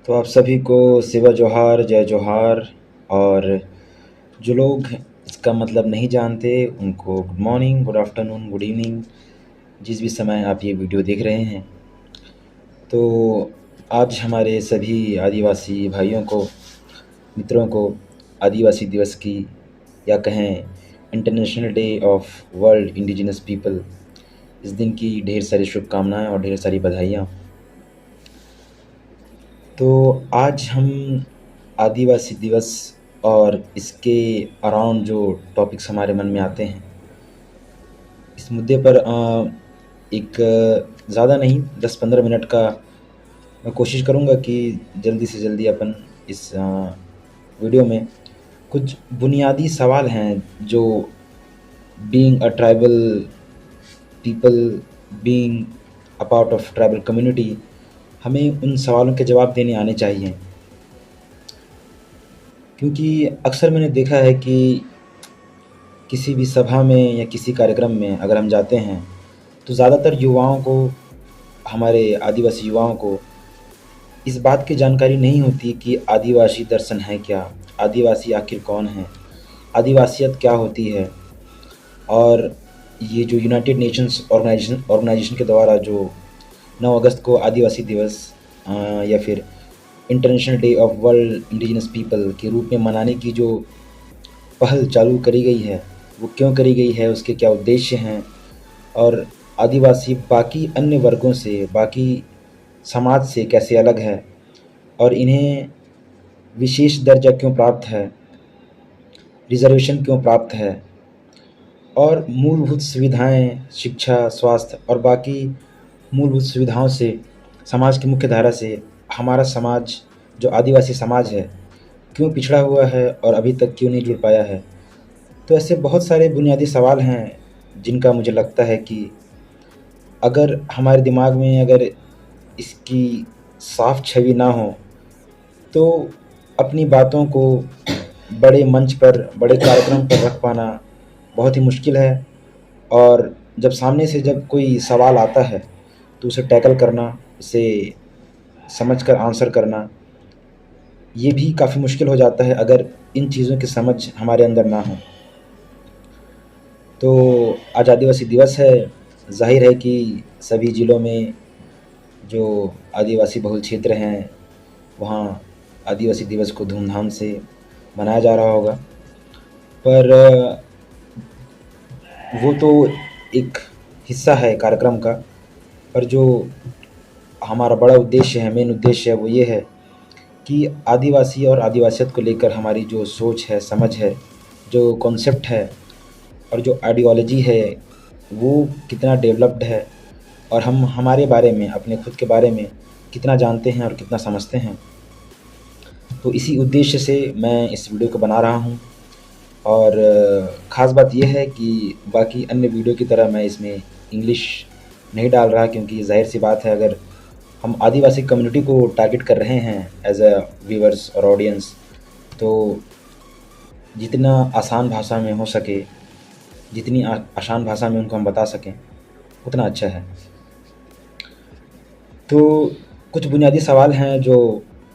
तो आप सभी को शिवा जोहार, जय जोहार। और जो लोग इसका मतलब नहीं जानते उनको good morning, good afternoon, good evening, जिस भी समय आप ये वीडियो देख रहे हैं। तो आज हमारे सभी आदिवासी भाइयों को, मित्रों को आदिवासी दिवस की, या कहें international day of world indigenous people, इस दिन की ढेर सारी शुभकामनाएं और ढेर सारी बधाइयाँ। तो आज हम आदिवासी दिवस और इसके अराउंड जो टॉपिक्स हमारे मन में आते हैं, इस मुद्दे पर एक ज़्यादा नहीं 10-15 मिनट का मैं कोशिश करूँगा कि जल्दी से जल्दी अपन इस वीडियो में कुछ बुनियादी सवाल हैं जो being a tribal people, being a part of tribal community, हमें उन सवालों के जवाब देने आने चाहिए। क्योंकि अक्सर मैंने देखा है कि किसी भी सभा में या किसी कार्यक्रम में अगर हम जाते हैं तो ज़्यादातर युवाओं को, हमारे आदिवासी युवाओं को इस बात की जानकारी नहीं होती कि आदिवासी दर्शन है क्या, आदिवासी आखिर कौन है, आदिवासियत क्या होती है। और ये जो यूनाइटेड नेशंस ऑर्गेनाइजेशन के द्वारा जो 9 अगस्त को आदिवासी दिवस या फिर international day of world indigenous people के रूप में मनाने की जो पहल चालू करी गई है, वो क्यों करी गई है, उसके क्या उद्देश्य हैं, और आदिवासी बाकी अन्य वर्गों से, बाकी समाज से कैसे अलग है, और इन्हें विशेष दर्जा क्यों प्राप्त है, रिजर्वेशन क्यों प्राप्त है, और मूलभूत सुविधाएं, शिक्षा, स्वास्थ्य और बाकी मूलभूत सुविधाओं से, समाज की मुख्य धारा से हमारा समाज, जो आदिवासी समाज है, क्यों पिछड़ा हुआ है और अभी तक क्यों नहीं जुड़ पाया है। तो ऐसे बहुत सारे बुनियादी सवाल हैं जिनका मुझे लगता है कि अगर हमारे दिमाग में अगर इसकी साफ छवि ना हो तो अपनी बातों को बड़े मंच पर, बड़े कार्यक्रम पर रख पाना बहुत ही मुश्किल है। और जब सामने से जब कोई सवाल आता है तो उसे टैकल करना, उसे समझकर आंसर करना, ये भी काफ़ी मुश्किल हो जाता है अगर इन चीज़ों की समझ हमारे अंदर ना हो। तो आज आदिवासी दिवस है। ज़ाहिर है कि सभी ज़िलों में जो आदिवासी बहुल क्षेत्र हैं वहाँ आदिवासी दिवस को धूमधाम से मनाया जा रहा होगा। पर वो तो एक हिस्सा है कार्यक्रम का। पर जो हमारा बड़ा उद्देश्य है, मेन उद्देश्य है, वो ये है कि आदिवासी और आदिवासियत को लेकर हमारी जो सोच है, समझ है, जो कॉन्सेप्ट है और जो आइडियोलॉजी है, वो कितना डेवलप्ड है, और हम हमारे बारे में, अपने खुद के बारे में कितना जानते हैं और कितना समझते हैं। तो इसी उद्देश्य से मैं इस वीडियो को बना रहा हूँ। और ख़ास बात यह है कि बाकी अन्य वीडियो की तरह मैं इसमें इंग्लिश नहीं डाल रहा, क्योंकि ज़ाहिर सी बात है अगर हम आदिवासी कम्युनिटी को टारगेट कर रहे हैं एज अ व्यूअर्स और ऑडियंस, तो जितना आसान भाषा में हो सके, जितनी आसान भाषा में उनको हम बता सकें उतना अच्छा है। तो कुछ बुनियादी सवाल हैं जो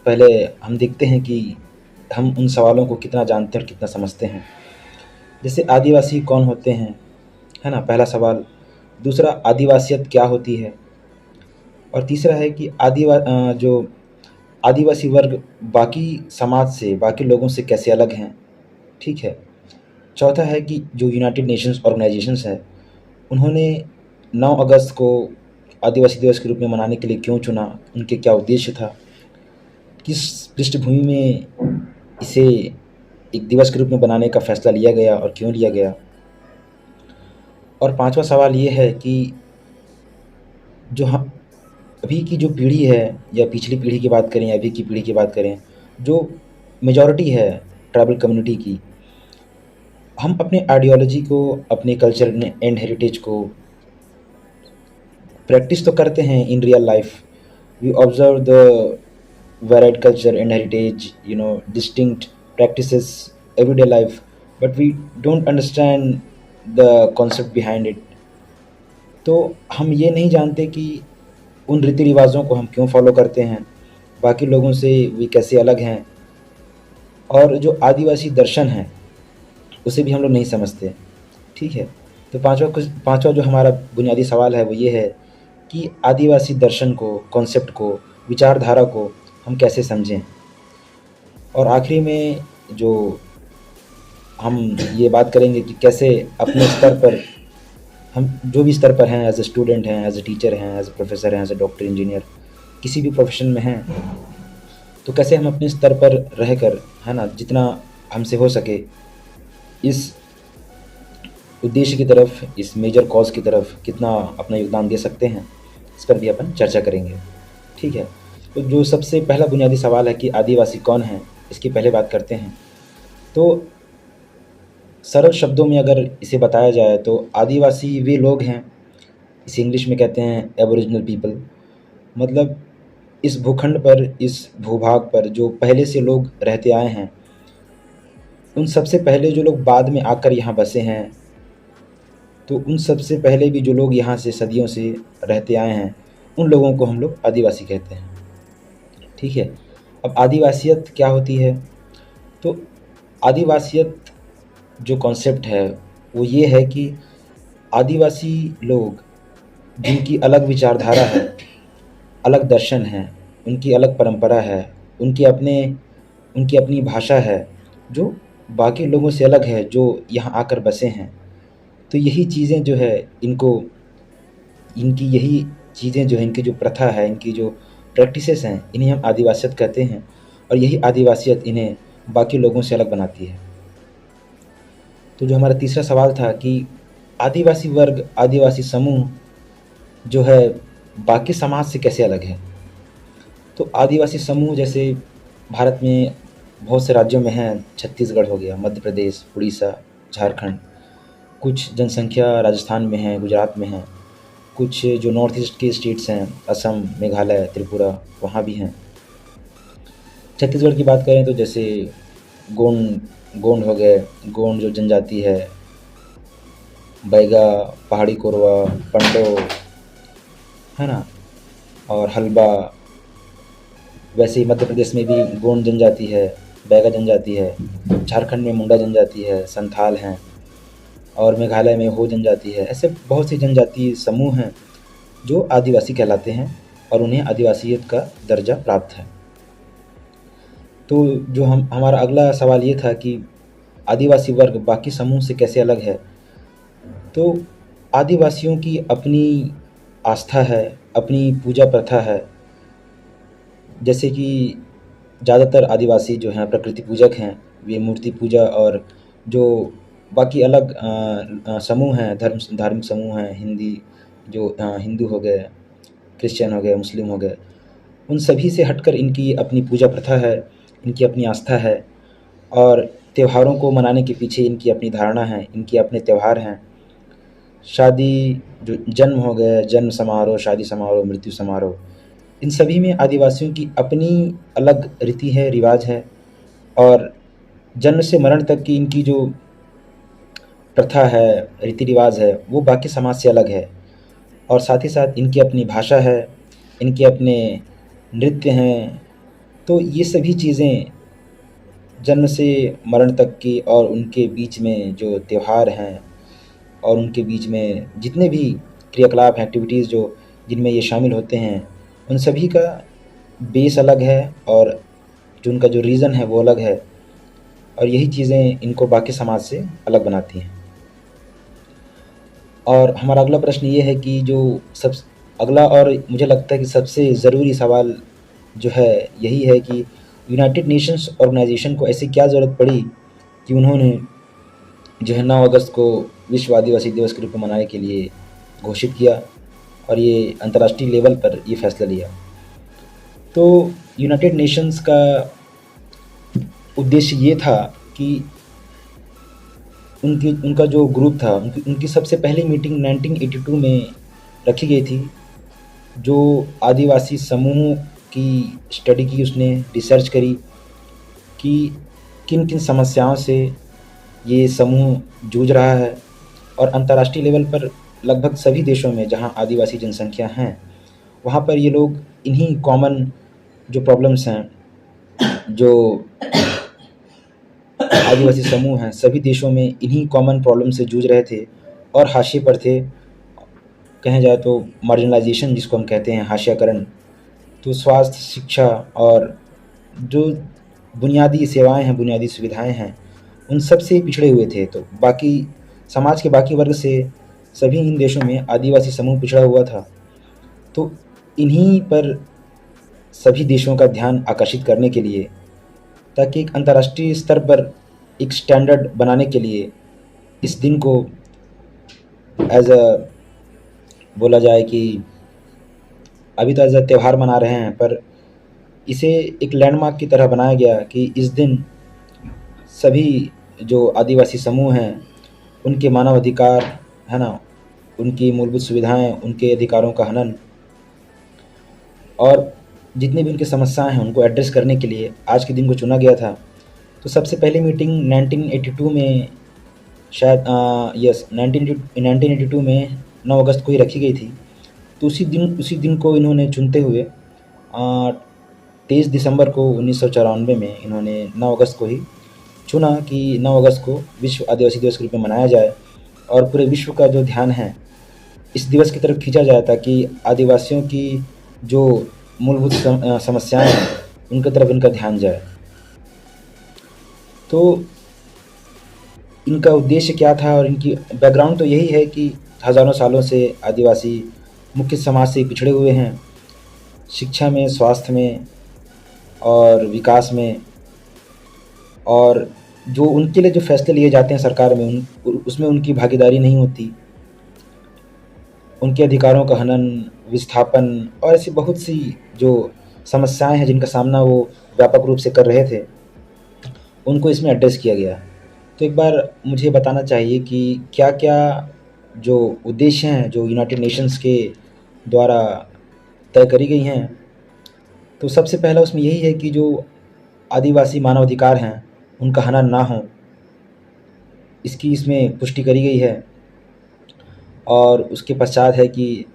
पहले हम देखते हैं कि हम उन सवालों को कितना जानते हैं और कितना समझते हैं। जैसे आदिवासी कौन होते हैं, है ना, पहला सवाल। दूसरा, आदिवासियत क्या होती है। और तीसरा है कि जो आदिवासी वर्ग बाकी समाज से, बाकी लोगों से कैसे अलग हैं। ठीक है। चौथा है कि जो यूनाइटेड नेशंस ऑर्गेनाइजेशंस है, उन्होंने 9 अगस्त को आदिवासी दिवस के रूप में मनाने के लिए क्यों चुना, उनके क्या उद्देश्य था, किस पृष्ठभूमि में इसे एक दिवस के रूप में बनाने का फैसला लिया गया और क्यों लिया गया। और पांचवा सवाल ये है कि जो हम अभी की जो पीढ़ी है, या पिछली पीढ़ी की बात करें या अभी की पीढ़ी की बात करें, जो मेजॉरिटी है ट्राइबल कम्युनिटी की, हम अपने आइडियोलॉजी को, अपने कल्चर एंड हेरिटेज को प्रैक्टिस तो करते हैं in real life. We observe the varied culture and heritage, distinct practices, everyday life, but we don't understand the concept behind it. तो हम ये नहीं जानते कि उन रीति रिवाज़ों को हम क्यों फॉलो करते हैं, बाकी लोगों से वे कैसे अलग हैं, और जो आदिवासी दर्शन है उसे भी हम लोग नहीं समझते। ठीक है, तो पांचवा जो हमारा बुनियादी सवाल है वो ये है कि आदिवासी दर्शन को, कॉन्सेप्ट को, विचारधारा को हम कैसे समझें। और आखिरी में जो हम ये बात करेंगे कि कैसे अपने स्तर पर, हम जो भी स्तर पर हैं, एज ए स्टूडेंट हैं, एज ए टीचर हैं, एज ए प्रोफेसर हैं, एज ए डॉक्टर, इंजीनियर, किसी भी प्रोफेशन में हैं, तो कैसे हम अपने स्तर पर रहकर, है ना, जितना हमसे हो सके इस उद्देश्य की तरफ, इस मेजर कॉज की तरफ कितना अपना योगदान दे सकते हैं, इस पर भी अपन चर्चा करेंगे। ठीक है, तो जो सबसे पहला बुनियादी सवाल है कि आदिवासी कौन है, इसकी पहले बात करते हैं। तो सरल शब्दों में अगर इसे बताया जाए तो आदिवासी वे लोग हैं, इसे इंग्लिश में कहते हैं एबोरिजिनल पीपल, मतलब इस भूखंड पर, इस भूभाग पर जो पहले से लोग रहते आए हैं, उन सबसे पहले जो लोग बाद में आकर यहाँ बसे हैं, तो उन सबसे पहले भी जो लोग यहाँ से सदियों से रहते आए हैं, उन लोगों को हम लोग आदिवासी कहते हैं। ठीक है, अब आदिवासियत क्या होती है? तो आदिवासियत जो कॉन्सेप्ट है वो ये है कि आदिवासी लोग जिनकी अलग विचारधारा है, अलग दर्शन है, उनकी अलग परंपरा है, उनकी अपनी भाषा है, जो बाकी लोगों से अलग है, जो यहाँ आकर बसे हैं। तो यही चीज़ें जो है यही चीज़ें जो है, इनकी जो प्रथा है, इनकी जो प्रैक्टिसेस हैं, इन्हें हम आदिवासियत कहते हैं, और यही आदिवासियत इन्हें बाकी लोगों से अलग बनाती है। तो जो हमारा तीसरा सवाल था कि आदिवासी वर्ग, आदिवासी समूह जो है बाकी समाज से कैसे अलग है। तो आदिवासी समूह जैसे भारत में बहुत से राज्यों में हैं, छत्तीसगढ़ हो गया, मध्य प्रदेश, उड़ीसा, झारखंड, कुछ जनसंख्या राजस्थान में है, गुजरात में है, कुछ जो नॉर्थ ईस्ट के स्टेट्स हैं, असम, मेघालय, त्रिपुरा, वहाँ भी हैं। छत्तीसगढ़ की बात करें तो जैसे गोंड हो गए, गोंड जो जनजाति है, बैगा, पहाड़ी कोरवा, पंडो, है ना, और हल्बा। वैसे ही मध्य प्रदेश में भी गोंड जनजाति है, बैगा जनजाति है, झारखंड में मुंडा जनजाति है, संथाल हैं, और मेघालय में हो जनजाति है। ऐसे बहुत सी जनजाति समूह हैं जो आदिवासी कहलाते हैं और उन्हें आदिवासियत का दर्जा प्राप्त है। तो जो हमारा अगला सवाल ये था कि आदिवासी वर्ग बाकी समूह से कैसे अलग है। तो आदिवासियों की अपनी आस्था है, अपनी पूजा प्रथा है। जैसे कि ज़्यादातर आदिवासी जो हैं प्रकृति पूजक हैं, वे मूर्ति पूजा, और जो बाकी अलग समूह हैं, धार्मिक समूह हैं, हिंदू हो गए, क्रिश्चियन हो गए, मुस्लिम हो गए, उन सभी से हटकर इनकी अपनी पूजा प्रथा है, इनकी अपनी आस्था है, और त्योहारों को मनाने के पीछे इनकी अपनी धारणा है, इनके अपने त्यौहार हैं। शादी, जो जन्म हो गए, जन्म समारोह, शादी समारोह, मृत्यु समारोह, इन सभी में आदिवासियों की अपनी अलग रीति है, रिवाज है, और जन्म से मरण तक की इनकी जो प्रथा है, रीति रिवाज है, वो बाकी समाज से अलग है। और साथ ही साथ इनकी अपनी भाषा है, इनके अपने नृत्य हैं। तो ये सभी चीज़ें जन्म से मरण तक की, और उनके बीच में जो त्यौहार हैं, और उनके बीच में जितने भी क्रियाकलाप हैं, एक्टिविटीज़ जो जिनमें ये शामिल होते हैं, उन सभी का बेस अलग है, और जो उनका जो रीज़न है वो अलग है, और यही चीज़ें इनको बाकी समाज से अलग बनाती हैं। और हमारा अगला प्रश्न ये है कि जो सब अगला और मुझे लगता है कि सबसे ज़रूरी सवाल जो है यही है कि यूनाइटेड नेशंस ऑर्गेनाइजेशन को ऐसी क्या ज़रूरत पड़ी कि उन्होंने जो है 9 अगस्त को विश्व आदिवासी दिवस के रूप में मनाने के लिए घोषित किया, और ये अंतर्राष्ट्रीय लेवल पर ये फैसला लिया। तो यूनाइटेड नेशंस का उद्देश्य ये था कि उनका जो ग्रुप था, उनकी सबसे पहली मीटिंग 1982 में रखी गई थी। जो आदिवासी समूह की स्टडी की, उसने रिसर्च करी कि किन किन समस्याओं से ये समूह जूझ रहा है, और अंतर्राष्ट्रीय लेवल पर लगभग सभी देशों में जहां आदिवासी जनसंख्या हैं, वहां पर ये लोग इन्हीं कॉमन जो प्रॉब्लम्स हैं, जो आदिवासी समूह हैं, सभी देशों में इन्हीं कॉमन प्रॉब्लम से जूझ रहे थे और हाशिए पर थे। कहें जाए तो मार्जिनलाइजेशन जिसको हम कहते हैं, हाशियाकरण। तो स्वास्थ्य, शिक्षा और जो बुनियादी सेवाएं हैं, बुनियादी सुविधाएं हैं, उन सब से पिछड़े हुए थे। तो बाकी समाज के बाकी वर्ग से सभी इन देशों में आदिवासी समूह पिछड़ा हुआ था। तो इन्हीं पर सभी देशों का ध्यान आकर्षित करने के लिए, ताकि एक अंतर्राष्ट्रीय स्तर पर एक स्टैंडर्ड बनाने के लिए इस दिन को एज अ बोला जाए कि अभी तो एज अ त्यौहार मना रहे हैं, पर इसे एक लैंडमार्क की तरह बनाया गया कि इस दिन सभी जो आदिवासी समूह हैं उनके मानव अधिकार, है ना, उनकी मूलभूत सुविधाएं, उनके अधिकारों का हनन और जितनी भी उनकी समस्याएं हैं उनको एड्रेस करने के लिए आज के दिन को चुना गया था। तो सबसे पहली मीटिंग 1982 में, शायद यस 1982 में 9 अगस्त को ही रखी गई थी। तो उसी दिन को इन्होंने चुनते हुए 23 दिसंबर को 1994 में इन्होंने 9 अगस्त को ही चुना कि 9 अगस्त को विश्व आदिवासी दिवस के रूप में मनाया जाए और पूरे विश्व का जो ध्यान है इस दिवस की तरफ खींचा जाए, ताकि आदिवासियों की जो मूलभूत समस्याएं हैं उनकी तरफ इनका ध्यान जाए। तो इनका उद्देश्य क्या था और इनकी बैकग्राउंड तो यही है कि हज़ारों सालों से आदिवासी मुख्य समाज से पिछड़े हुए हैं, शिक्षा में, स्वास्थ्य में और विकास में, और जो उनके लिए जो फैसले लिए जाते हैं सरकार में उसमें उनकी भागीदारी नहीं होती। उनके अधिकारों का हनन, विस्थापन और ऐसी बहुत सी जो समस्याएं हैं जिनका सामना वो व्यापक रूप से कर रहे थे, उनको इसमें एड्रेस किया गया। तो एक बार मुझे बताना चाहिए कि क्या क्या जो उद्देश्य हैं जो यूनाइटेड नेशंस के द्वारा तय करी गई हैं। तो सबसे पहला उसमें यही है कि जो आदिवासी मानवाधिकार हैं उनका हनन ना हो, इसकी इसमें पुष्टि करी गई है। और उसके पश्चात है कि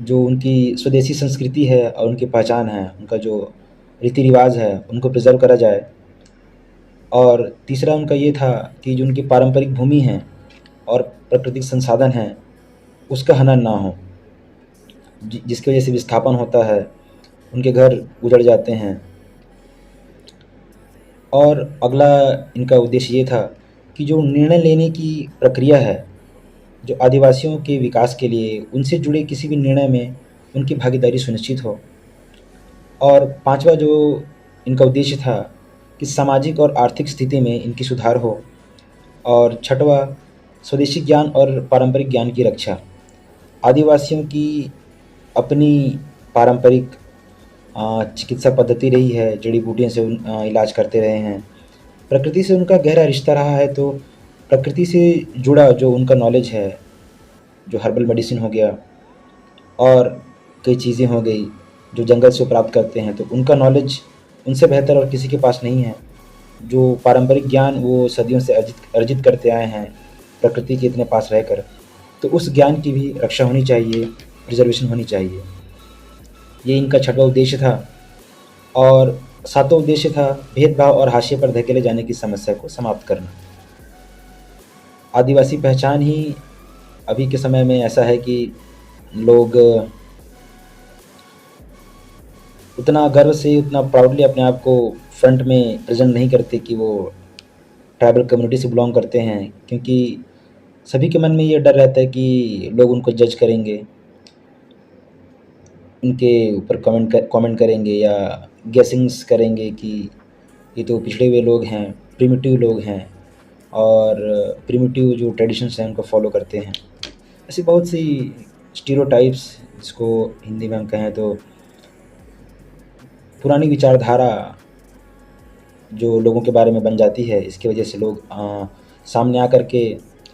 जो उनकी स्वदेशी संस्कृति है और उनकी पहचान है, उनका जो रीति रिवाज है, उनको प्रिजर्व करा जाए। और तीसरा उनका ये था कि जो उनकी पारंपरिक भूमि है और प्राकृतिक संसाधन हैं उसका हनन ना हो, जिसकी वजह से विस्थापन होता है, उनके घर उजड़ जाते हैं। और अगला इनका उद्देश्य ये था कि जो निर्णय लेने की प्रक्रिया है जो आदिवासियों के विकास के लिए, उनसे जुड़े किसी भी निर्णय में उनकी भागीदारी सुनिश्चित हो। और पांचवा जो इनका उद्देश्य था कि सामाजिक और आर्थिक स्थिति में इनकी सुधार हो। और छठवा, स्वदेशी ज्ञान और पारंपरिक ज्ञान की रक्षा। आदिवासियों की अपनी पारंपरिक चिकित्सा पद्धति रही है, जड़ी बूटियों से इलाज करते रहे हैं, प्रकृति से उनका गहरा रिश्ता रहा है। तो प्रकृति से जुड़ा जो उनका नॉलेज है, जो हर्बल मेडिसिन हो गया और कई चीज़ें हो गई जो जंगल से प्राप्त करते हैं, तो उनका नॉलेज उनसे बेहतर और किसी के पास नहीं है। जो पारंपरिक ज्ञान वो सदियों से अर्जित करते आए हैं प्रकृति के इतने पास रहकर, तो उस ज्ञान की भी रक्षा होनी चाहिए, प्रिजर्वेशन होनी चाहिए। ये इनका छठवां उद्देश्य था। और सातवां उद्देश्य था भेदभाव और हाशिए पर धकेले जाने की समस्या को समाप्त करना। आदिवासी पहचान ही अभी के समय में ऐसा है कि लोग उतना गर्व से, उतना प्राउडली अपने आप को फ्रंट में प्रेजेंट नहीं करते कि वो ट्राइबल कम्युनिटी से बिलोंग करते हैं, क्योंकि सभी के मन में ये डर रहता है कि लोग उनको जज करेंगे, उनके ऊपर कमेंट करेंगे या गेसिंग्स करेंगे कि ये तो पिछड़े हुए लोग हैं, प्रिमिटिव लोग हैं और प्रिमिटिव जो ट्रेडिशंस हैं उनको फॉलो करते हैं। ऐसी बहुत सी स्टीरियोटाइप्स, जिसको हिंदी में हम कहें तो पुरानी विचारधारा जो लोगों के बारे में बन जाती है, इसकी वजह से लोग सामने आकर के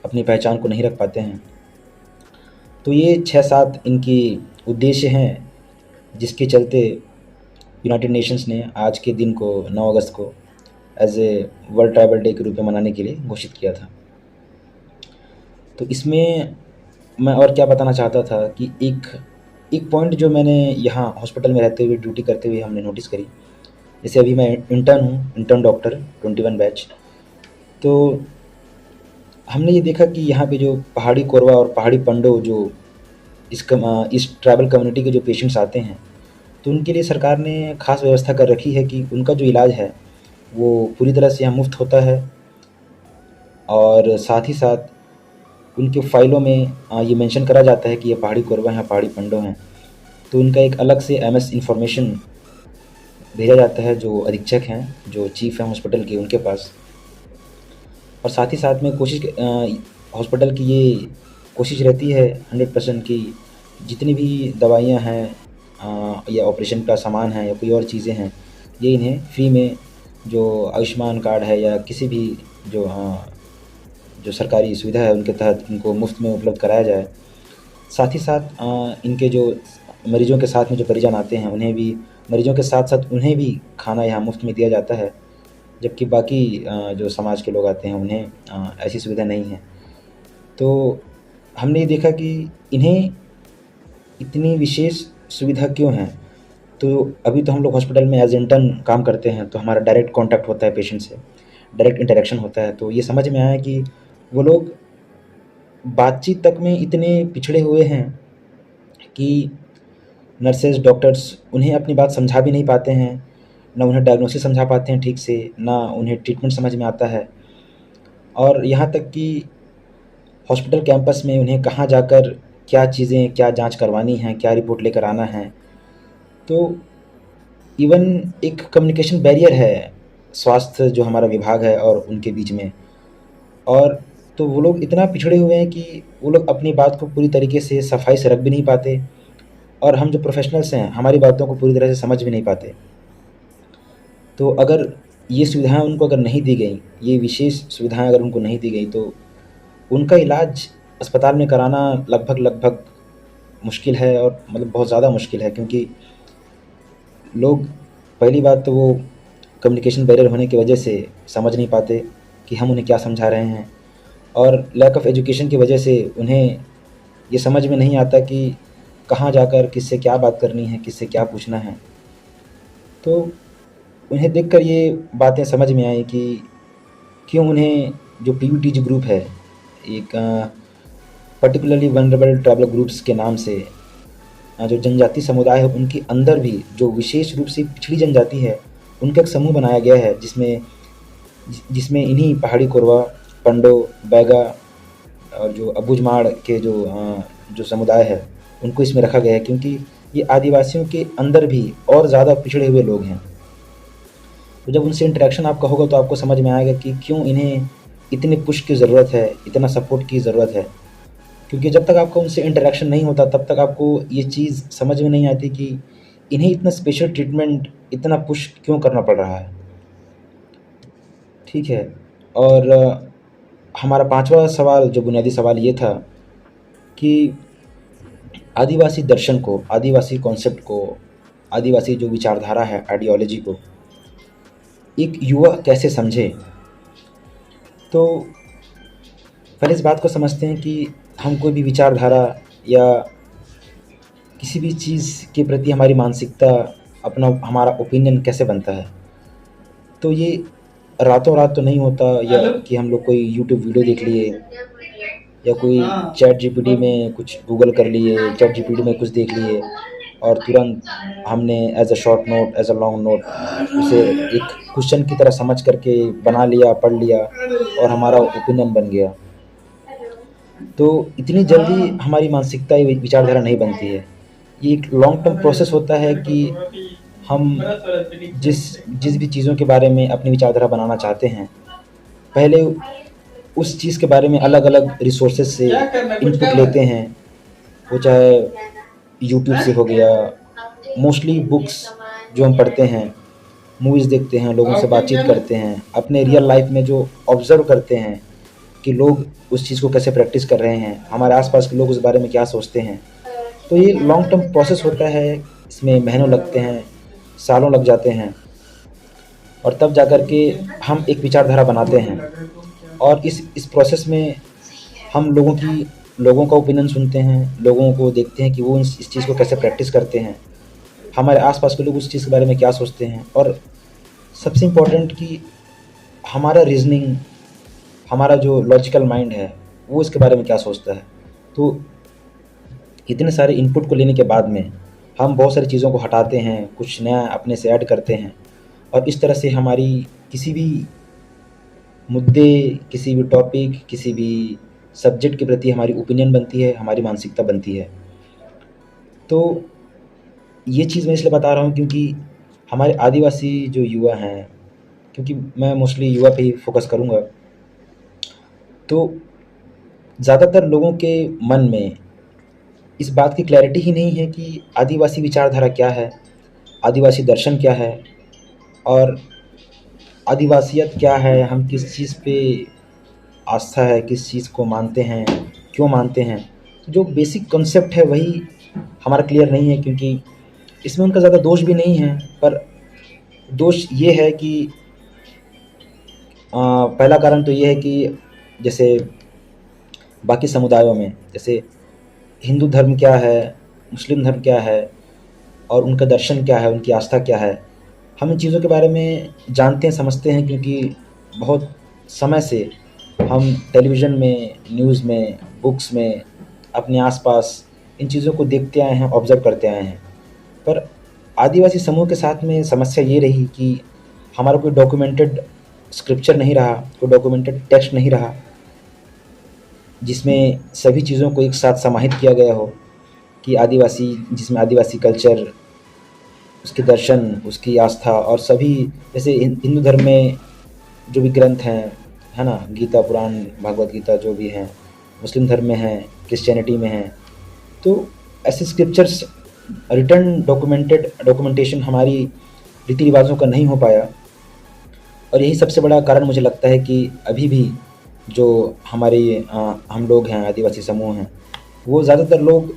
अपनी पहचान को नहीं रख पाते हैं। तो ये 6-7 इनकी उद्देश्य हैं जिसके चलते यूनाइटेड नेशंस ने आज के दिन को 9 अगस्त को as a world tribal day के रूप में मनाने के लिए घोषित किया था। तो इसमें मैं और क्या बताना चाहता था कि एक एक पॉइंट जो मैंने यहाँ हॉस्पिटल में रहते हुए ड्यूटी करते हुए हमने नोटिस करी, जैसे अभी मैं इंटर्न हूँ, इंटर्न डॉक्टर 21 बैच। तो हमने ये देखा कि यहाँ पे जो पहाड़ी कोरवा और पहाड़ी पंडो जो इस ट्राइबल कम्युनिटी के जो पेशेंट्स आते हैं, तो उनके लिए सरकार ने ख़ास व्यवस्था कर रखी है कि उनका जो इलाज है वो पूरी तरह से यहाँ मुफ्त होता है। और साथ ही साथ उनके फ़ाइलों में ये मेंशन करा जाता है कि ये पहाड़ी कोरवा हैं, पहाड़ी पंडो हैं, तो उनका एक अलग से एमएस इन्फॉर्मेशन भेजा जाता है जो अधीक्षक हैं, जो चीफ़ हैं हॉस्पिटल के, उनके पास। और साथ ही साथ में हॉस्पिटल की ये कोशिश रहती है 100% की जितनी भी दवाइयाँ हैं या ऑपरेशन का सामान है या कोई और चीज़ें हैं, ये इन्हें फ्री में, जो आयुष्मान कार्ड है या किसी भी जो सरकारी सुविधा है उनके तहत इनको मुफ्त में उपलब्ध कराया जाए। साथ ही साथ इनके जो मरीजों के साथ में जो परिजन आते हैं उन्हें भी, मरीजों के साथ साथ उन्हें भी खाना यहाँ मुफ्त में दिया जाता है, जबकि बाकी जो समाज के लोग आते हैं उन्हें ऐसी सुविधा नहीं है। तो हमने ये देखा कि इन्हें इतनी विशेष सुविधा क्यों है। तो अभी तो हम लोग हॉस्पिटल में एज इंटर्न काम करते हैं, तो हमारा डायरेक्ट कांटेक्ट होता है पेशेंट से, डायरेक्ट इंटरेक्शन होता है। तो ये समझ में आया कि वो लोग बातचीत तक में इतने पिछड़े हुए हैं कि नर्सेज, डॉक्टर्स उन्हें अपनी बात समझा भी नहीं पाते हैं, ना उन्हें डायग्नोसिस समझा पाते हैं ठीक से, ना उन्हें ट्रीटमेंट समझ में आता है। और यहाँ तक कि हॉस्पिटल कैंपस में उन्हें कहाँ जाकर क्या चीज़ें, क्या जांच करवानी है, क्या रिपोर्ट लेकर आना है, तो इवन एक कम्युनिकेशन बैरियर है स्वास्थ्य जो हमारा विभाग है और उनके बीच में। और तो वो लोग इतना पिछड़े हुए हैं कि वो लोग अपनी बात को पूरी तरीके से सफाई से रख भी नहीं पाते, और हम जो प्रोफेशनल्स हैं हमारी बातों को पूरी तरह से समझ भी नहीं पाते। तो अगर ये सुविधाएं उनको अगर नहीं दी गई, ये विशेष सुविधाएं अगर उनको नहीं दी गई, तो उनका इलाज अस्पताल में कराना लगभग मुश्किल है, और मतलब बहुत ज़्यादा मुश्किल है। क्योंकि लोग, पहली बात तो वो कम्युनिकेशन बैरियर होने की वजह से समझ नहीं पाते कि हम उन्हें क्या समझा रहे हैं, और लैक ऑफ एजुकेशन की वजह से उन्हें ये समझ में नहीं आता कि कहाँ जाकर किससे क्या बात करनी है, किससे क्या पूछना है। तो उन्हें देखकर ये बातें समझ में आई कि क्यों उन्हें जो पीवीटीजी ग्रुप है, एक पर्टिकुलरली वनरेबल ट्राइबल ग्रुप्स के नाम से जो जनजाति समुदाय है उनके अंदर भी जो विशेष रूप से पिछड़ी जनजाति है, उनका एक समूह बनाया गया है जिसमें इन्हीं पहाड़ी कोरवा, पंडो, बैगा और जो अबूझमाड़ के जो समुदाय है उनको इसमें रखा गया है, क्योंकि ये आदिवासियों के अंदर भी और ज़्यादा पिछड़े हुए लोग हैं। तो जब उनसे इंटरेक्शन आपका होगा तो आपको समझ में आएगा कि क्यों इन्हें इतने पुश की ज़रूरत है, इतना सपोर्ट की ज़रूरत है। क्योंकि जब तक आपका उनसे इंटरेक्शन नहीं होता तब तक आपको ये चीज़ समझ में नहीं आती कि इन्हें इतना स्पेशल ट्रीटमेंट, इतना पुश क्यों करना पड़ रहा है। ठीक है। और हमारा 5वां सवाल, जो बुनियादी सवाल ये था कि आदिवासी दर्शन को, आदिवासी कॉन्सेप्ट को, आदिवासी जो विचारधारा है, आइडियोलॉजी को एक युवा कैसे समझे। तो पहले इस बात को समझते हैं कि हम कोई भी विचारधारा या किसी भी चीज़ के प्रति हमारी मानसिकता, हमारा ओपिनियन कैसे बनता है। तो ये रातों रात तो नहीं होता, या कि हम लोग कोई यूट्यूब वीडियो देख लिए या कोई चैट जीपीटी में कुछ गूगल कर लिए, चैट जीपीटी में कुछ देख लिए और तुरंत हमने as a short note, as a long note उसे एक क्वेश्चन की तरह समझ करके बना लिया, पढ़ लिया और हमारा ओपिनियन बन गया। तो इतनी जल्दी हमारी मानसिकता, विचारधारा नहीं बनती है। ये एक लॉन्ग टर्म प्रोसेस होता है कि हम जिस भी चीज़ों के बारे में अपनी विचारधारा बनाना चाहते हैं, पहले उस चीज़ के बारे में अलग अलग रिसोर्सेज से इनपुट लेते हैं। वो चाहे यूट्यूब से हो गया, मोस्टली बुक्स जो हम पढ़ते हैं, मूवीज़ देखते हैं, लोगों से बातचीत करते हैं, अपने रियल लाइफ में जो ऑब्ज़र्व करते हैं कि लोग उस चीज़ को कैसे प्रैक्टिस कर रहे हैं, हमारे आसपास के लोग उस बारे में क्या सोचते हैं। तो ये लॉन्ग टर्म प्रोसेस होता है, इसमें महीनों लगते हैं, सालों लग जाते हैं, और तब जाकर के हम एक विचारधारा बनाते हैं। और इस प्रोसेस में हम लोगों की लोगों का ओपिनियन सुनते हैं, लोगों को देखते हैं कि वो इस चीज़ को कैसे प्रैक्टिस करते हैं, हमारे आसपास के लोग उस चीज़ के बारे में क्या सोचते हैं, और सबसे इम्पोर्टेंट कि हमारा रीजनिंग, हमारा जो लॉजिकल माइंड है वो इसके बारे में क्या सोचता है। तो इतने सारे इनपुट को लेने के बाद में हम बहुत सारी चीज़ों को हटाते हैं, कुछ नया अपने से ऐड करते हैं, और इस तरह से हमारी किसी भी मुद्दे, किसी भी टॉपिक, किसी भी सब्जेक्ट के प्रति हमारी ओपिनियन बनती है, हमारी मानसिकता बनती है। तो ये चीज़ मैं इसलिए बता रहा हूँ क्योंकि हमारे आदिवासी जो युवा हैं, क्योंकि मैं मोस्टली युवा पे ही फोकस करूँगा, तो ज़्यादातर लोगों के मन में इस बात की क्लैरिटी ही नहीं है कि आदिवासी विचारधारा क्या है, आदिवासी दर्शन क्या है, और आदिवासियत क्या है, हम किस चीज़ पे आस्था है, किस चीज़ को मानते हैं, क्यों मानते हैं। जो बेसिक कॉन्सेप्ट है वही हमारा क्लियर नहीं है, क्योंकि इसमें उनका ज़्यादा दोष भी नहीं है, पर दोष ये है कि पहला कारण तो ये है कि जैसे बाकी समुदायों में, जैसे हिंदू धर्म क्या है, मुस्लिम धर्म क्या है, और उनका दर्शन क्या है, उनकी आस्था क्या है, हम इन चीज़ों के बारे में जानते हैं, समझते हैं, क्योंकि बहुत समय से हम टेलीविज़न में, न्यूज़ में, बुक्स में, अपने आसपास इन चीज़ों को देखते आए हैं, ऑब्ज़र्व करते आए हैं। पर आदिवासी समूह के साथ में समस्या ये रही कि हमारा कोई डॉक्यूमेंटेड स्क्रिप्चर नहीं रहा, कोई डॉक्यूमेंटेड टेक्स्ट नहीं रहा, जिसमें सभी चीज़ों को एक साथ समाहित किया गया हो, कि आदिवासी, जिसमें आदिवासी कल्चर, उसके दर्शन, उसकी आस्था, और सभी, जैसे हिंदू धर्म में जो भी ग्रंथ हैं, है ना, गीता, पुराण, भगवत गीता जो भी हैं, मुस्लिम धर्म में हैं, क्रिश्चियनिटी में हैं, तो ऐसे स्क्रिप्चर्स, रिटर्न डॉक्यूमेंटेशन हमारी रीति रिवाजों का नहीं हो पाया। और यही सबसे बड़ा कारण मुझे लगता है कि अभी भी जो हमारे हम लोग हैं, आदिवासी समूह हैं, वो ज़्यादातर लोग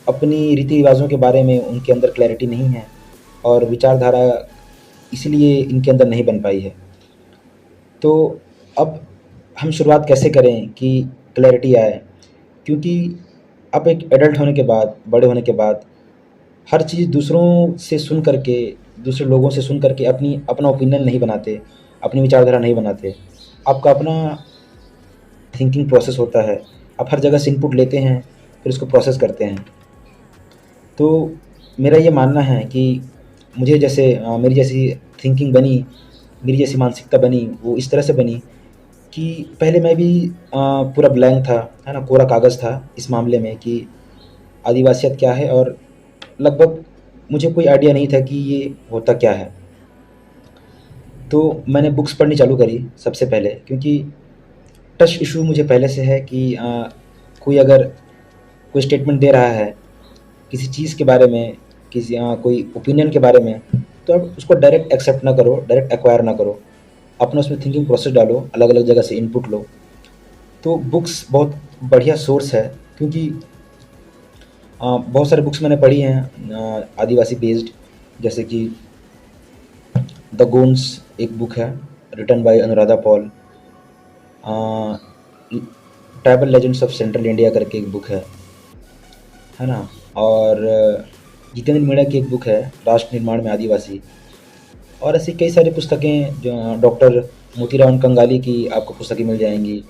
अपनी रीति रिवाजों के बारे में, उनके अंदर क्लैरिटी नहीं है, और विचारधारा इसलिए इनके अंदर नहीं बन पाई है। तो अब हम शुरुआत कैसे करें कि क्लैरिटी आए, क्योंकि अब एक एडल्ट होने के बाद, बड़े होने के बाद, हर चीज़ दूसरों से सुन करके, दूसरे लोगों से सुन करके अपना ओपिनियन नहीं बनाते, अपनी विचारधारा नहीं बनाते। आपका अपना थिंकिंग प्रोसेस होता है, आप हर जगह से इनपुट लेते हैं, फिर उसको प्रोसेस करते हैं। तो मेरा ये मानना है कि मुझे जैसे मेरी जैसी थिंकिंग बनी, मेरी जैसी मानसिकता बनी, वो इस तरह से बनी कि पहले मैं भी पूरा ब्लैंक था, है ना, कोरा कागज़ था इस मामले में कि आदिवासियत क्या है, और लगभग मुझे कोई आइडिया नहीं था कि ये होता क्या है। तो मैंने बुक्स पढ़नी चालू करी सबसे पहले, क्योंकि टच इशू मुझे पहले से है कि कोई अगर कोई स्टेटमेंट दे रहा है किसी चीज़ के बारे में, किसी कोई ओपिनियन के बारे में, तो आप उसको डायरेक्ट एक्सेप्ट ना करो, डायरेक्ट एक्वायर ना करो, अपना उसमें थिंकिंग प्रोसेस डालो, अलग अलग जगह से इनपुट लो। तो बुक्स बहुत बढ़िया सोर्स है, क्योंकि बहुत सारे बुक्स मैंने पढ़ी हैं आदिवासी बेस्ड, जैसे कि द गोन्स एक बुक है, written by Anuradha Paul. Tribal legends of central India करके एक बुक है ना, और जितेंद्र मीणा की एक बुक है, राष्ट्र निर्माण में आदिवासी। और ऐसी कई सारी पुस्तकें, जो डॉक्टर मोतीराम कंगाली की आपको पुस्तकें मिल जाएंगी,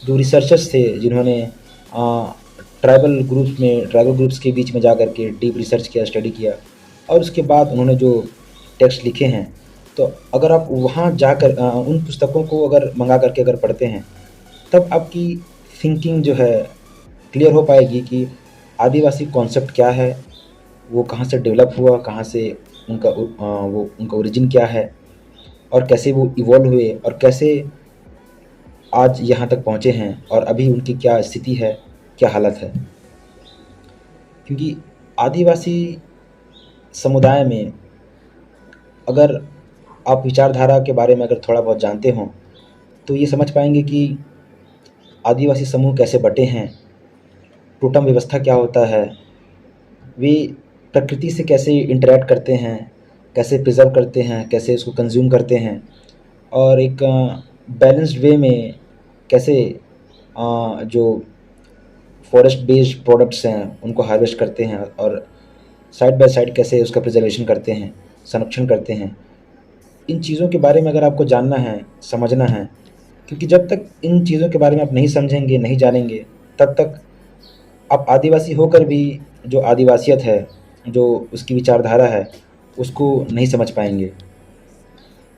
जो रिसर्चर्स थे जिन्होंने ट्राइबल ग्रुप्स के बीच में जा कर के डीप रिसर्च किया, स्टडी किया, और उसके बाद उन्होंने जो टेक्स्ट लिखे हैं, तो अगर आप वहाँ जाकर उन पुस्तकों को अगर मंगा करके अगर पढ़ते हैं, तब आपकी थिंकिंग जो है क्लियर हो पाएगी कि आदिवासी कॉन्सेप्ट क्या है, वो कहाँ से डेवलप हुआ, कहाँ से उनका ओरिजिन क्या है, और कैसे वो इवॉल्व हुए, और कैसे आज यहाँ तक पहुँचे हैं, और अभी उनकी क्या स्थिति है, क्या हालत है। क्योंकि आदिवासी समुदाय में अगर आप विचारधारा के बारे में अगर थोड़ा बहुत जानते हों, तो ये समझ पाएंगे कि आदिवासी समूह कैसे बटे हैं, टोटम व्यवस्था क्या होता है, वे प्रकृति से कैसे इंटरैक्ट करते हैं, कैसे प्रिजर्व करते हैं, कैसे उसको कंज्यूम करते हैं, और एक बैलेंस्ड वे में कैसे जो फॉरेस्ट बेस्ड प्रोडक्ट्स हैं उनको हार्वेस्ट करते हैं, और साइड बाय साइड कैसे उसका प्रिजर्वेशन करते हैं, संरक्षण करते हैं। इन चीज़ों के बारे में अगर आपको जानना है, समझना है, क्योंकि जब तक इन चीज़ों के बारे में आप नहीं समझेंगे, नहीं जानेंगे, तब तक आप आदिवासी होकर भी जो आदिवासियत है, जो उसकी विचारधारा है, उसको नहीं समझ पाएंगे।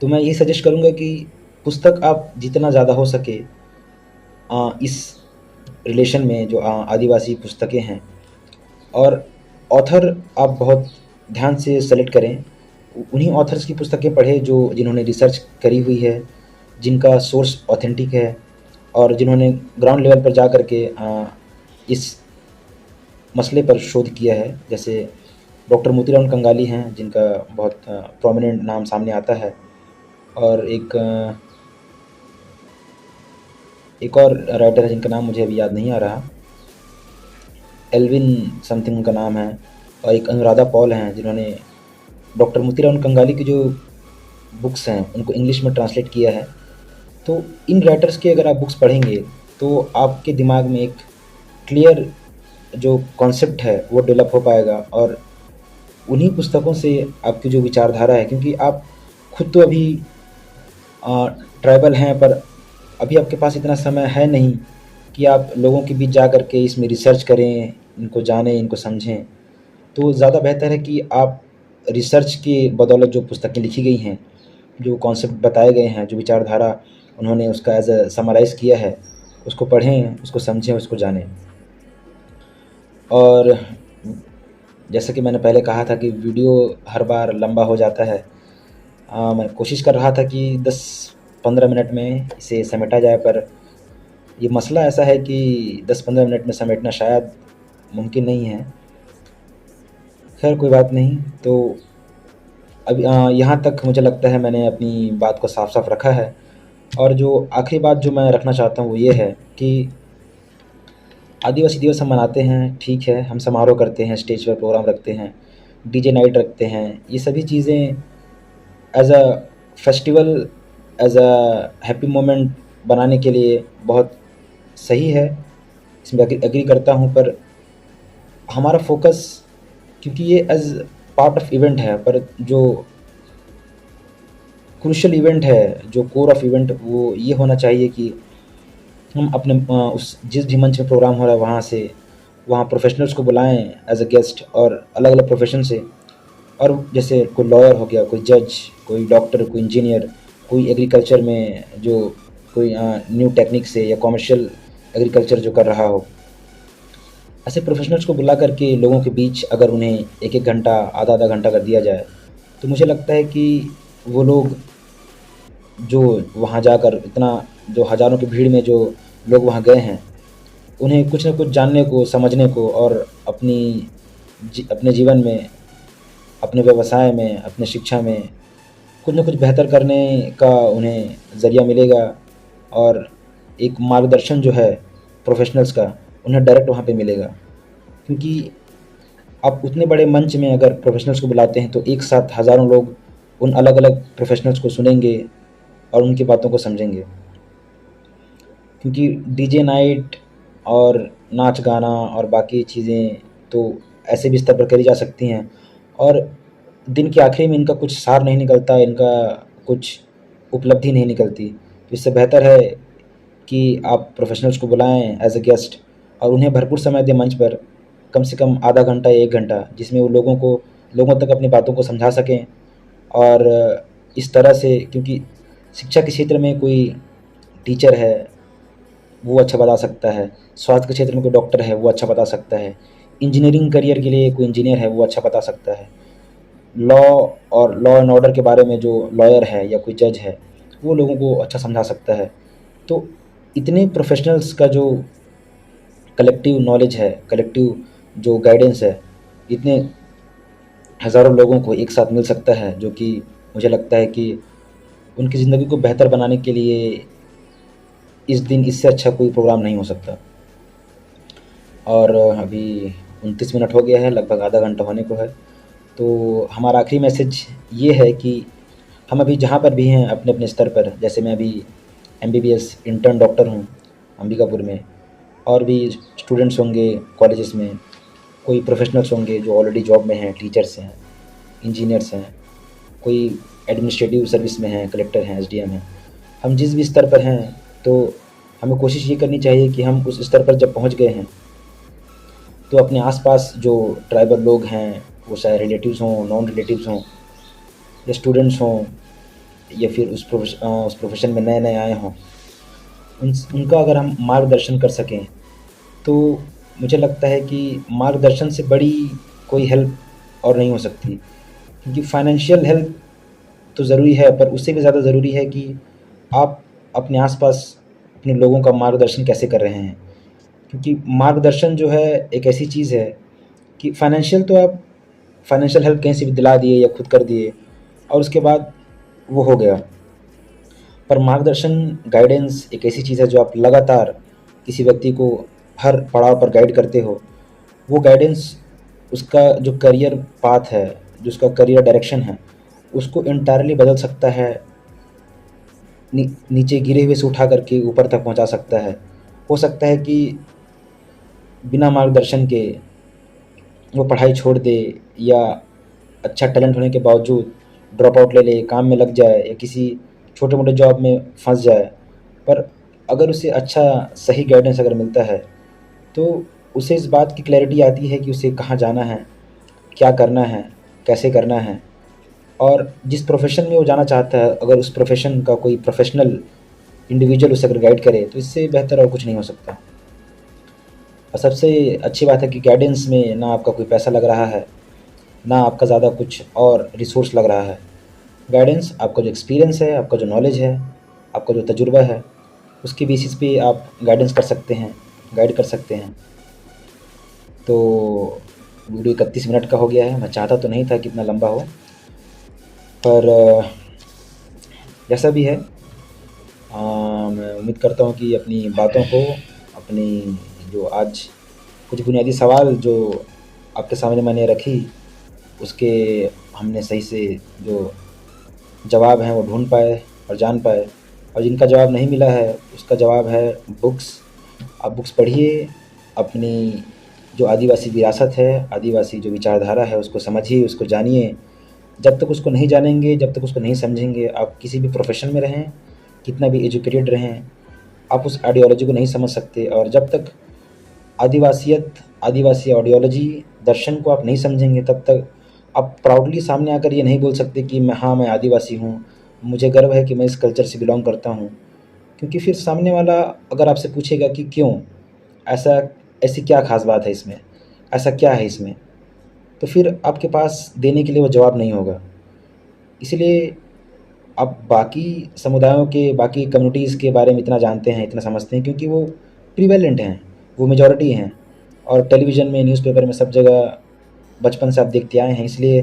तो मैं यही सजेस्ट करूँगा कि पुस्तक आप जितना ज़्यादा हो सके इस रिलेशन में जो आदिवासी पुस्तकें हैं, और ऑथर आप बहुत ध्यान से सेलेक्ट करें। उन्हीं ऑथर्स की पुस्तकें पढ़ें जो जिन्होंने रिसर्च करी हुई है, जिनका सोर्स ऑथेंटिक है, और जिन्होंने ग्राउंड लेवल पर जा कर के इस मसले पर शोध किया है। जैसे डॉक्टर मोतीराम कंगाली हैं, जिनका बहुत प्रोमिनेंट नाम सामने आता है, और एक और राइटर है जिनका नाम मुझे अभी याद नहीं आ रहा, एल्विन समथिंग उनका नाम है, और एक अनुराधा पॉल हैं जिन्होंने डॉक्टर मोतीराम कंगाली की जो बुक्स हैं उनको इंग्लिश में ट्रांसलेट किया है। तो इन राइटर्स की अगर आप बुक्स पढ़ेंगे तो आपके दिमाग में एक क्लियर जो कॉन्सेप्ट है वो डेवलप हो पाएगा, और उन्हीं पुस्तकों से आपकी जो विचारधारा है, क्योंकि आप खुद तो अभी ट्राइबल हैं, पर अभी आपके पास इतना समय है नहीं कि आप लोगों के बीच जा कर के इसमें रिसर्च करें, इनको जानें, इनको समझें। तो ज़्यादा बेहतर है कि आप रिसर्च की बदौलत जो पुस्तकें लिखी गई हैं, जो कॉन्सेप्ट बताए गए हैं, जो विचारधारा उन्होंने उसका एज अ समराइज़ किया है, उसको पढ़ें, उसको समझें, उसको जानें। और जैसा कि मैंने पहले कहा था कि वीडियो हर बार लंबा हो जाता है, मैं कोशिश कर रहा था कि 10-15 मिनट में इसे समेटा जाए, पर ये मसला ऐसा है कि 10-15 मिनट में समेटना शायद मुमकिन नहीं है। खैर कोई बात नहीं। तो अब यहाँ तक मुझे लगता है मैंने अपनी बात को साफ साफ रखा है, और जो आखिरी बात जो मैं रखना चाहता हूँ वो ये है कि आदिवासी दिवस हम मनाते हैं, ठीक है, हम समारोह करते हैं, स्टेज पर प्रोग्राम रखते हैं, डीजे नाइट रखते हैं, ये सभी चीज़ें as a festival, as a happy moment बनाने के लिए बहुत सही है, इसमें एग्री करता हूँ। पर हमारा फोकस, क्योंकि ये एज पार्ट ऑफ इवेंट है, पर जो क्रूशियल इवेंट है, जो कोर ऑफ इवेंट, वो ये होना चाहिए कि हम अपने उस जिस भी मंच में प्रोग्राम हो रहा है वहाँ प्रोफेशनल्स को बुलाएं एज अ गेस्ट, और अलग अलग प्रोफेशन से, और जैसे कोई लॉयर हो गया, कोई जज, कोई डॉक्टर, कोई इंजीनियर, कोई एग्रीकल्चर में जो कोई न्यू टेक्निक से या कॉमर्शियल एग्रीकल्चर जो कर रहा हो, ऐसे प्रोफेशनल्स को बुला करके लोगों के बीच अगर उन्हें 1-1 घंटा, आधा-आधा घंटा कर दिया जाए, तो मुझे लगता है कि वो लोग जो वहाँ जाकर इतना, जो हज़ारों की भीड़ में जो लोग वहाँ गए हैं, उन्हें कुछ न कुछ जानने को, समझने को, और अपने जीवन में, अपने व्यवसाय में, अपने शिक्षा में कुछ न कुछ बेहतर करने का उन्हें ज़रिया मिलेगा, और एक मार्गदर्शन जो है प्रोफेशनल्स का उन्हें डायरेक्ट वहाँ पे मिलेगा। क्योंकि आप उतने बड़े मंच में अगर प्रोफेशनल्स को बुलाते हैं तो एक साथ हज़ारों लोग उन अलग अलग प्रोफेशनल्स को सुनेंगे और उनकी बातों को समझेंगे। क्योंकि डीजे नाइट और नाच गाना और बाकी चीज़ें तो ऐसे भी स्तर पर करी जा सकती हैं, और दिन के आखिरी में इनका कुछ सार नहीं निकलता, इनका कुछ उपलब्धि नहीं निकलती। तो इससे बेहतर है कि आप प्रोफेशनल्स को बुलाएं एज अ गेस्ट, और उन्हें भरपूर समय दें मंच पर, कम से कम आधा घंटा या 1 घंटा, जिसमें वो लोगों तक अपनी बातों को समझा सकें। और इस तरह से, क्योंकि शिक्षा के क्षेत्र में कोई टीचर है वो अच्छा बता सकता है, स्वास्थ्य के क्षेत्र में कोई डॉक्टर है वो अच्छा बता सकता है, इंजीनियरिंग करियर के लिए कोई इंजीनियर है वो अच्छा बता सकता है, लॉ और लॉ एंड ऑर्डर के बारे में जो लॉयर है या कोई जज है वो लोगों को अच्छा समझा सकता है। तो इतने प्रोफेशनल्स का जो कलेक्टिव नॉलेज है, कलेक्टिव जो गाइडेंस है, इतने हज़ारों लोगों को एक साथ मिल सकता है, जो कि मुझे लगता है कि उनकी ज़िंदगी को बेहतर बनाने के लिए इस दिन इससे अच्छा कोई प्रोग्राम नहीं हो सकता। और अभी 29 मिनट हो गया है, लगभग आधा घंटा होने को है। तो हमारा आखिरी मैसेज ये है कि हम अभी जहाँ पर भी हैं अपने अपने स्तर पर, जैसे मैं अभी MBBS इंटर्न डॉक्टर हूँ अंबिकापुर में, और भी स्टूडेंट्स होंगे कॉलेजेस में, कोई प्रोफेशनल्स होंगे जो ऑलरेडी जॉब में हैं, टीचर्स हैं, इंजीनियर्स हैं, कोई एडमिनिस्ट्रेटिव सर्विस में हैं, कलेक्टर हैं, एसडीएम हैं। हम जिस भी स्तर पर हैं तो हमें कोशिश ये करनी चाहिए कि हम उस स्तर पर जब पहुंच गए हैं तो अपने आसपास जो ट्राइबल लोग हैं, वो चाहे रिलेटिव्स हों, नॉन रिलेटिव्स हों, या स्टूडेंट्स हों, या फिर उस प्रोफेशन में नए नए आए हों, उनका अगर हम मार्गदर्शन कर सकें तो मुझे लगता है कि मार्गदर्शन से बड़ी कोई हेल्प और नहीं हो सकती। क्योंकि फाइनेंशियल हेल्प तो ज़रूरी है, पर उससे भी ज़्यादा ज़रूरी है कि आप अपने आसपास अपने लोगों का मार्गदर्शन कैसे कर रहे हैं। क्योंकि मार्गदर्शन जो है एक ऐसी चीज़ है कि फाइनेंशियल हेल्प कहीं से भी दिला दिए या खुद कर दिए और उसके बाद वो हो गया। पर मार्गदर्शन, गाइडेंस एक ऐसी चीज़ है जो आप लगातार किसी व्यक्ति को हर पड़ाव पर गाइड करते हो। वो गाइडेंस उसका जो करियर पाथ है, जो उसका करियर डायरेक्शन है, उसको एंटायरली बदल सकता है, नीचे गिरे हुए से उठा करके ऊपर तक पहुंचा सकता है। हो सकता है कि बिना मार्गदर्शन के वो पढ़ाई छोड़ दे, या अच्छा टैलेंट होने के बावजूद ड्रॉप आउट ले ले, काम में लग जाए, या किसी छोटे मोटे जॉब में फंस जाए। पर अगर उसे अच्छा सही गाइडेंस अगर मिलता है तो उसे इस बात की क्लैरिटी आती है कि उसे कहाँ जाना है, क्या करना है, कैसे करना है, और जिस प्रोफेशन में वो जाना चाहता है अगर उस प्रोफेशन का कोई प्रोफेशनल इंडिविजुअल उसे अगर गाइड करे तो इससे बेहतर और कुछ नहीं हो सकता। और सबसे अच्छी बात है कि गाइडेंस में ना आपका कोई पैसा लग रहा है, ना आपका ज़्यादा कुछ और रिसोर्स लग रहा है। गाइडेंस आपका जो एक्सपीरियंस है, आपका जो नॉलेज है, आपका जो तजुर्बा है, उसके बेसिस पे आप गाइडेंस कर सकते हैं, गाइड कर सकते हैं। तो वीडियो 31 मिनट का हो गया है। मैं चाहता तो नहीं था कि इतना लंबा हो, पर जैसा भी है, मैं उम्मीद करता हूँ कि अपनी बातों को, अपनी जो आज कुछ बुनियादी सवाल जो आपके सामने मैंने रखी, उसके हमने सही से जो जवाब हैं वो ढूंढ पाए और जान पाए। और जिनका जवाब नहीं मिला है उसका जवाब है बुक्स। आप बुक्स पढ़िए, अपनी जो आदिवासी विरासत है, आदिवासी जो विचारधारा है, उसको समझिए, उसको जानिए। जब तक उसको नहीं जानेंगे, जब तक उसको नहीं समझेंगे, आप किसी भी प्रोफेशन में रहें, कितना भी एजुकेटेड रहें, आप उस आइडियोलॉजी को नहीं समझ सकते। और जब तक आदिवासी आइडियोलॉजी, दर्शन को आप नहीं समझेंगे, तब तक आप प्राउडली सामने आकर ये नहीं बोल सकते कि मैं आदिवासी हूँ, मुझे गर्व है कि मैं इस कल्चर से बिलोंग करता हूँ। क्योंकि फिर सामने वाला अगर आपसे पूछेगा कि क्यों, ऐसी क्या ख़ास बात है इसमें, ऐसा क्या है इसमें, तो फिर आपके पास देने के लिए वो जवाब नहीं होगा। इसलिए आप बाकी समुदायों के, बाकी कम्युनिटीज़ के बारे में इतना जानते हैं, इतना समझते हैं क्योंकि वो प्रिवेलेंट हैं, वो मेजॉरिटी हैं। और टेलीविज़न में, न्यूज़पेपर में, सब जगह बचपन से आप देखते आए हैं। इसलिए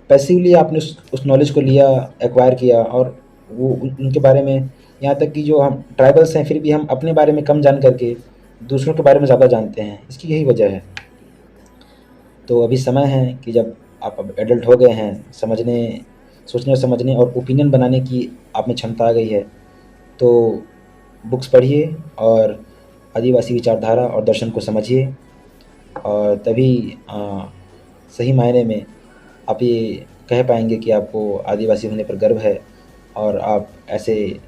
पैसिवली आपने उस नॉलेज को लिया, एक्वायर किया, और वो उनके बारे में, यहाँ तक कि जो हम ट्राइबल्स हैं फिर भी हम अपने बारे में कम जान करके दूसरों के बारे में ज़्यादा जानते हैं। इसकी यही वजह है। तो अभी समय है कि जब आप अब एडल्ट हो गए हैं, सोचने और समझने और ओपिनियन बनाने की आप में क्षमता आ गई है, तो बुक्स पढ़िए और आदिवासी विचारधारा और दर्शन को समझिए। और तभी सही मायने में आप ये कह पाएंगे कि आपको आदिवासी होने पर गर्व है, और आप ऐसे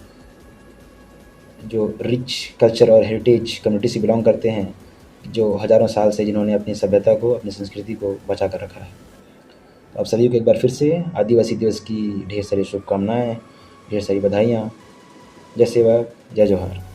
जो रिच कल्चर और हेरिटेज कम्युनिटी से बिलोंग करते हैं, जो हज़ारों साल से जिन्होंने अपनी सभ्यता को, अपनी संस्कृति को बचा कर रखा है। तो आप सभी को एक बार फिर से आदिवासी दिवस की ढेर सारी शुभकामनाएँ, ढेर सारी बधाइयाँ। जय सेवा, जय जोहार।